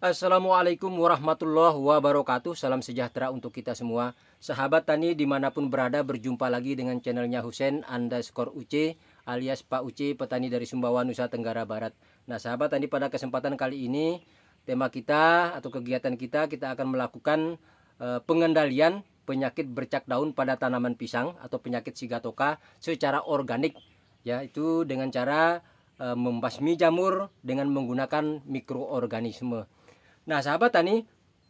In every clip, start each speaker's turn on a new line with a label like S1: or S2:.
S1: Assalamualaikum warahmatullahi wabarakatuh. Salam sejahtera untuk kita semua. Sahabat tani dimanapun berada, berjumpa lagi dengan channelnya Husein_UC alias Pak Uce, petani dari Sumbawa, Nusa Tenggara Barat. Nah sahabat tani, pada kesempatan kali ini tema kita atau kegiatan kita akan melakukan pengendalian penyakit bercak daun pada tanaman pisang atau penyakit sigatoka secara organik, yaitu dengan cara membasmi jamur dengan menggunakan mikroorganisme. Nah sahabat tani,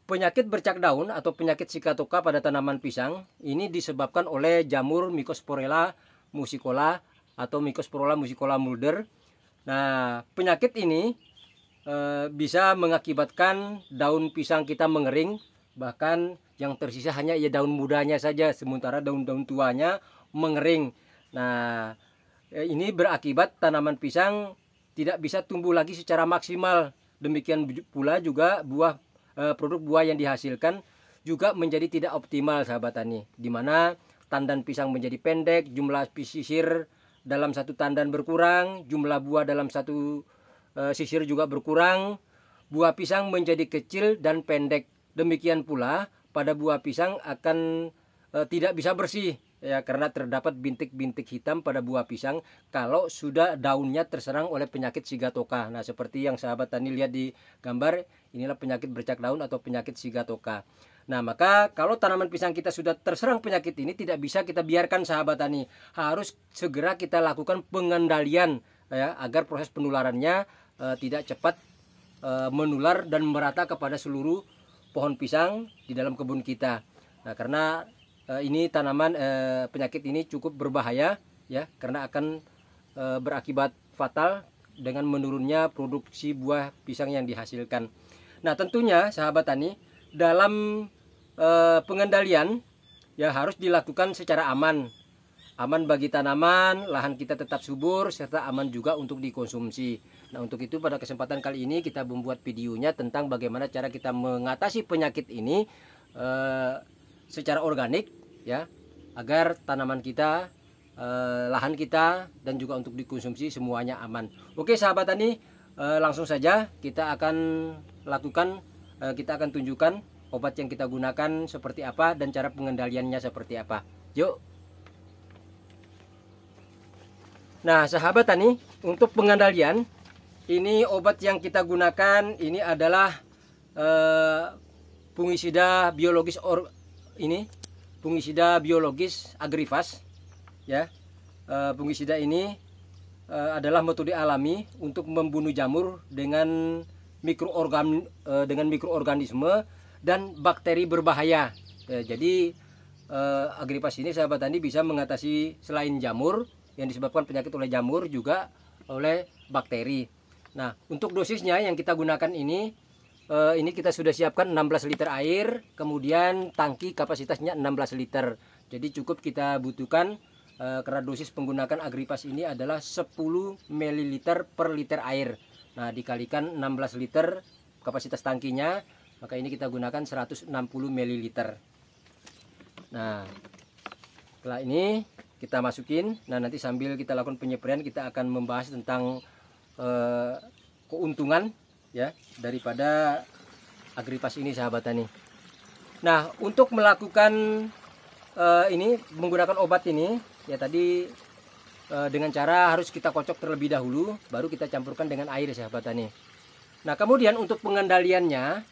S1: penyakit bercak daun atau penyakit sigatoka pada tanaman pisang ini disebabkan oleh jamur Mycosporella musicola atau Mycosporella musicola Mulder. Nah penyakit ini bisa mengakibatkan daun pisang kita mengering, bahkan yang tersisa hanya daun mudanya saja, sementara daun-daun tuanya mengering. Nah ini berakibat tanaman pisang tidak bisa tumbuh lagi secara maksimal. Demikian pula juga produk buah yang dihasilkan juga menjadi tidak optimal sahabat tani, di mana tandan pisang menjadi pendek, jumlah sisir dalam satu tandan berkurang, jumlah buah dalam satu sisir juga berkurang, buah pisang menjadi kecil dan pendek. Demikian pula pada buah pisang akan tidak bisa bersih, ya, karena terdapat bintik-bintik hitam pada buah pisang kalau sudah daunnya terserang oleh penyakit sigatoka. Nah seperti yang sahabat tani lihat di gambar, inilah penyakit bercak daun atau penyakit sigatoka. Nah maka kalau tanaman pisang kita sudah terserang penyakit ini, tidak bisa kita biarkan sahabat tani, harus segera kita lakukan pengendalian, ya, agar proses penularannya tidak cepat menular dan merata kepada seluruh pohon pisang di dalam kebun kita. Nah karena ini tanaman penyakit ini cukup berbahaya, ya, karena akan berakibat fatal dengan menurunnya produksi buah pisang yang dihasilkan. Nah tentunya sahabat tani, dalam pengendalian ya harus dilakukan secara aman bagi tanaman, lahan kita tetap subur, serta aman juga untuk dikonsumsi. Nah untuk itu pada kesempatan kali ini kita membuat videonya tentang bagaimana cara kita mengatasi penyakit ini secara organik, ya, agar tanaman kita, lahan kita, dan juga untuk dikonsumsi semuanya aman. Oke sahabat tani, langsung saja kita akan lakukan, kita akan tunjukkan obat yang kita gunakan seperti apa dan cara pengendaliannya seperti apa. Yuk. Nah sahabat tani, untuk pengendalian ini obat yang kita gunakan ini adalah fungisida biologis fungisida biologis Agrifas, ya. Fungisida ini adalah metode alami untuk membunuh jamur dengan mikroorganisme dan bakteri berbahaya. Jadi Agrifas ini sahabat tani bisa mengatasi selain jamur yang disebabkan penyakit oleh jamur, juga oleh bakteri. Nah untuk dosisnya yang kita gunakan ini kita sudah siapkan 16 liter air, kemudian tangki kapasitasnya 16 liter. Jadi cukup kita butuhkan, karena dosis penggunaan Agrifas ini adalah 10 ml per liter air. Nah dikalikan 16 liter kapasitas tangkinya, maka ini kita gunakan 160 ml. Nah setelah ini kita masukin. Nah nanti sambil kita lakukan penyepraian, kita akan membahas tentang keuntungan, ya, daripada Agrifas ini sahabat tani. Nah untuk melakukan ini menggunakan obat ini, ya tadi dengan cara harus kita kocok terlebih dahulu, baru kita campurkan dengan air sahabat tani. Nah kemudian untuk pengendaliannya,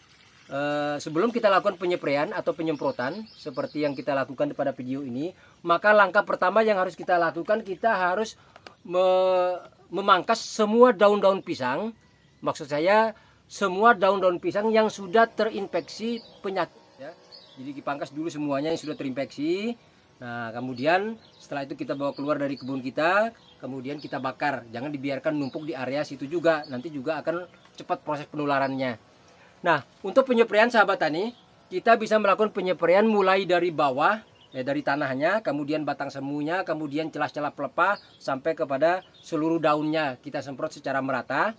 S1: sebelum kita lakukan penyempraian atau penyemprotan seperti yang kita lakukan pada video ini, maka langkah pertama yang harus kita lakukan, kita harus memangkas semua daun-daun pisang. Maksud saya semua daun-daun pisang yang sudah terinfeksi penyakit, ya. Jadi dipangkas dulu semuanya yang sudah terinfeksi. Nah kemudian setelah itu kita bawa keluar dari kebun kita, kemudian kita bakar. Jangan dibiarkan numpuk di area situ juga, nanti juga akan cepat proses penularannya. Nah untuk penyempraian sahabat tani, kita bisa melakukan penyempraian mulai dari bawah, ya, dari tanahnya, kemudian batang semuanya, kemudian celah-celah pelepah sampai kepada seluruh daunnya kita semprot secara merata.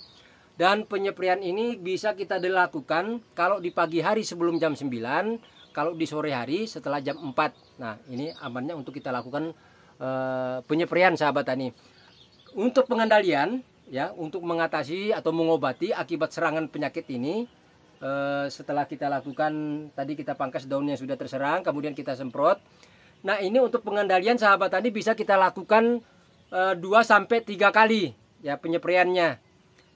S1: Dan penyempraian ini bisa kita dilakukan kalau di pagi hari sebelum jam 9, kalau di sore hari setelah jam 4. Nah ini amannya untuk kita lakukan penyempraian sahabat tani. Untuk pengendalian, ya, untuk mengatasi atau mengobati akibat serangan penyakit ini, setelah kita lakukan tadi, kita pangkas daun yang sudah terserang, kemudian kita semprot. Nah, ini untuk pengendalian sahabat tani bisa kita lakukan 2 sampai 3 kali ya penyepraiannya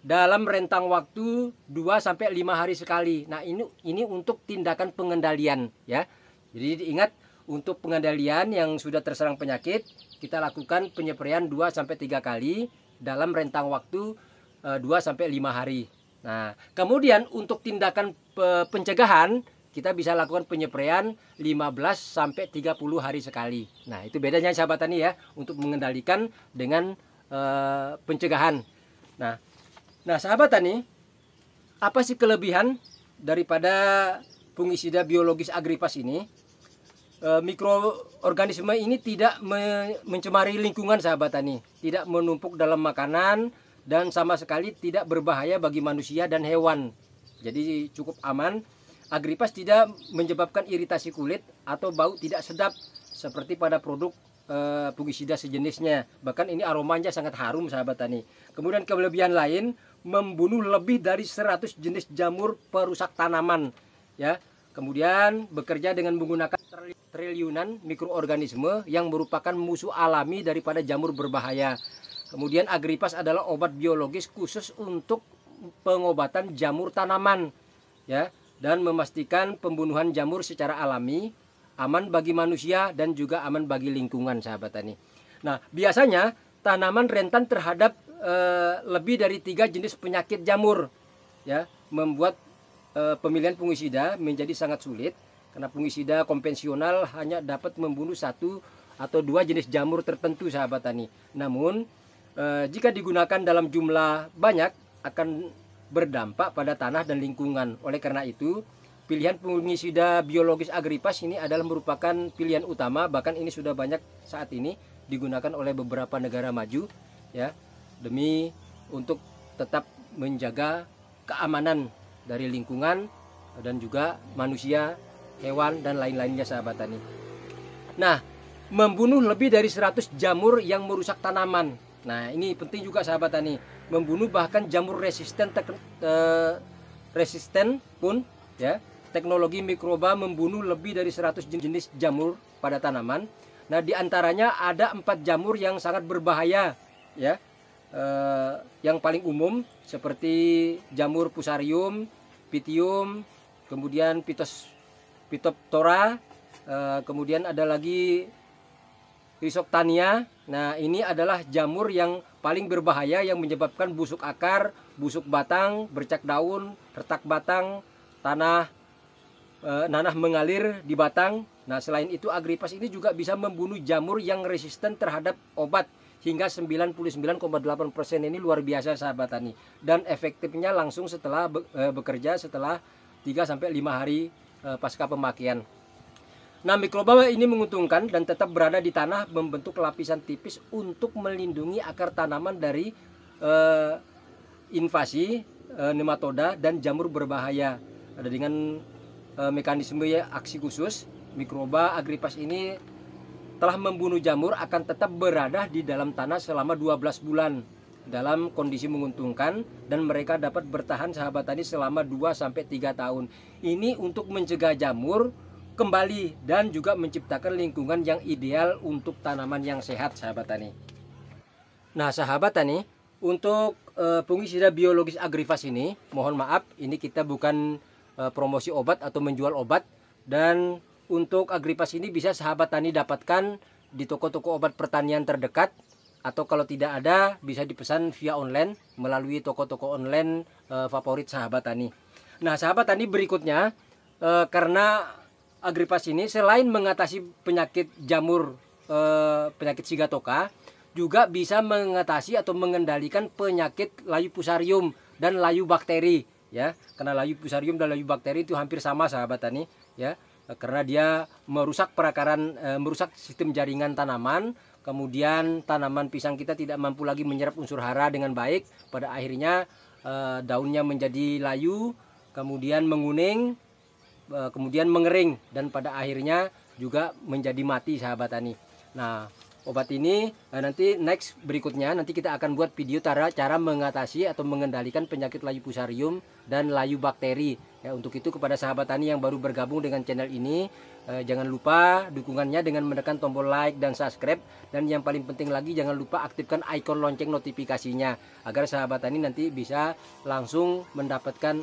S1: dalam rentang waktu 2 sampai 5 hari sekali. Nah, ini untuk tindakan pengendalian ya. Jadi ingat, untuk pengendalian yang sudah terserang penyakit kita lakukan penyepraian 2 sampai 3 kali dalam rentang waktu 2 sampai 5 hari. Nah, kemudian untuk tindakan pencegahan kita bisa lakukan penyepraian 15 sampai 30 hari sekali. Nah, itu bedanya sahabat tani ya, untuk mengendalikan dengan pencegahan. Nah, sahabat tani, apa sih kelebihan daripada fungisida biologis Agripas ini? Mikroorganisme ini tidak mencemari lingkungan sahabat tani, tidak menumpuk dalam makanan, dan sama sekali tidak berbahaya bagi manusia dan hewan. Jadi cukup aman. Agripas tidak menyebabkan iritasi kulit atau bau tidak sedap seperti pada produk fungisida sejenisnya. Bahkan ini aromanya sangat harum sahabat tani. Kemudian kelebihan lain, membunuh lebih dari 100 jenis jamur perusak tanaman ya. Kemudian bekerja dengan menggunakan triliunan mikroorganisme yang merupakan musuh alami daripada jamur berbahaya. Kemudian Agripas adalah obat biologis khusus untuk pengobatan jamur tanaman ya, dan memastikan pembunuhan jamur secara alami, aman bagi manusia dan juga aman bagi lingkungan sahabat tani. Nah, biasanya tanaman rentan terhadap lebih dari 3 jenis penyakit jamur ya, membuat pemilihan fungisida menjadi sangat sulit karena fungisida konvensional hanya dapat membunuh 1 atau 2 jenis jamur tertentu sahabat tani. Namun jika digunakan dalam jumlah banyak akan berdampak pada tanah dan lingkungan. Oleh karena itu, pilihan fungisida biologis Agripas ini adalah merupakan pilihan utama. Bahkan ini sudah banyak saat ini digunakan oleh beberapa negara maju ya, demi untuk tetap menjaga keamanan dari lingkungan dan juga manusia, hewan dan lain-lainnya sahabat tani. Nah, membunuh lebih dari 100 jamur yang merusak tanaman. Nah, ini penting juga sahabat tani, membunuh bahkan jamur resisten pun ya. Teknologi mikroba membunuh lebih dari 100 jenis jamur pada tanaman. Nah, diantaranya ada 4 jamur yang sangat berbahaya ya. Yang paling umum seperti jamur Fusarium, Pythium, kemudian Phytophthora, kemudian ada lagi Rhizoctania. Nah, ini adalah jamur yang paling berbahaya yang menyebabkan busuk akar, busuk batang, bercak daun, retak batang, nanah mengalir di batang. Nah, selain itu Agripas ini juga bisa membunuh jamur yang resisten terhadap obat hingga 99,8%. Ini luar biasa sahabat tani, dan efektifnya langsung setelah bekerja setelah 3 sampai 5 hari pasca pemakaian. Nah, mikroba ini menguntungkan dan tetap berada di tanah, membentuk lapisan tipis untuk melindungi akar tanaman dari invasi nematoda dan jamur berbahaya. Ada dengan mekanisme aksi khusus, mikroba Agripas ini telah membunuh jamur akan tetap berada di dalam tanah selama 12 bulan dalam kondisi menguntungkan, dan mereka dapat bertahan sahabat tani selama 2 sampai 3 tahun. Ini untuk mencegah jamur kembali dan juga menciptakan lingkungan yang ideal untuk tanaman yang sehat sahabat tani. Nah, sahabat tani, untuk fungisida biologis Agripas ini, mohon maaf, ini kita bukan promosi obat atau menjual obat, dan untuk Agripas ini bisa sahabat tani dapatkan di toko-toko obat pertanian terdekat, atau kalau tidak ada bisa dipesan via online melalui toko-toko online favorit sahabat tani. Nah, sahabat tani, berikutnya karena Agripas ini selain mengatasi penyakit jamur, penyakit sigatoka, juga bisa mengatasi atau mengendalikan penyakit layu fusarium dan layu bakteri ya. Karena layu fusarium dan layu bakteri itu hampir sama sahabat tani ya, karena dia merusak merusak sistem jaringan tanaman. Kemudian tanaman pisang kita tidak mampu lagi menyerap unsur hara dengan baik. Pada akhirnya daunnya menjadi layu, kemudian menguning, kemudian mengering, dan pada akhirnya juga menjadi mati sahabat tani. Nah, obat ini nanti next berikutnya nanti kita akan buat video cara mengatasi atau mengendalikan penyakit layu fusarium dan layu bakteri Ya, untuk itu kepada sahabat tani yang baru bergabung dengan channel ini, jangan lupa dukungannya dengan menekan tombol like dan subscribe, dan yang paling penting lagi jangan lupa aktifkan ikon lonceng notifikasinya agar sahabat tani nanti bisa langsung mendapatkan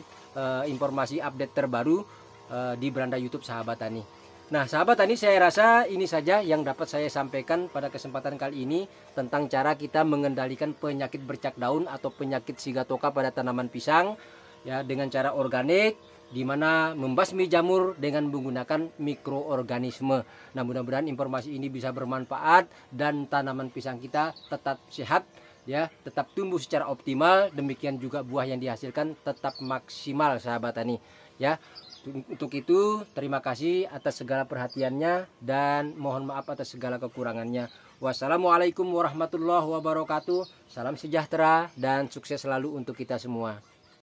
S1: informasi update terbaru di beranda YouTube sahabat tani. Nah, sahabat tani, saya rasa ini saja yang dapat saya sampaikan pada kesempatan kali ini tentang cara kita mengendalikan penyakit bercak daun atau penyakit sigatoka pada tanaman pisang ya dengan cara organik, di mana membasmi jamur dengan menggunakan mikroorganisme. Nah, mudah-mudahan informasi ini bisa bermanfaat dan tanaman pisang kita tetap sehat ya, tetap tumbuh secara optimal, demikian juga buah yang dihasilkan tetap maksimal sahabat tani ya. Untuk itu terima kasih atas segala perhatiannya dan mohon maaf atas segala kekurangannya. Wassalamualaikum warahmatullahi wabarakatuh. Salam sejahtera dan sukses selalu untuk kita semua.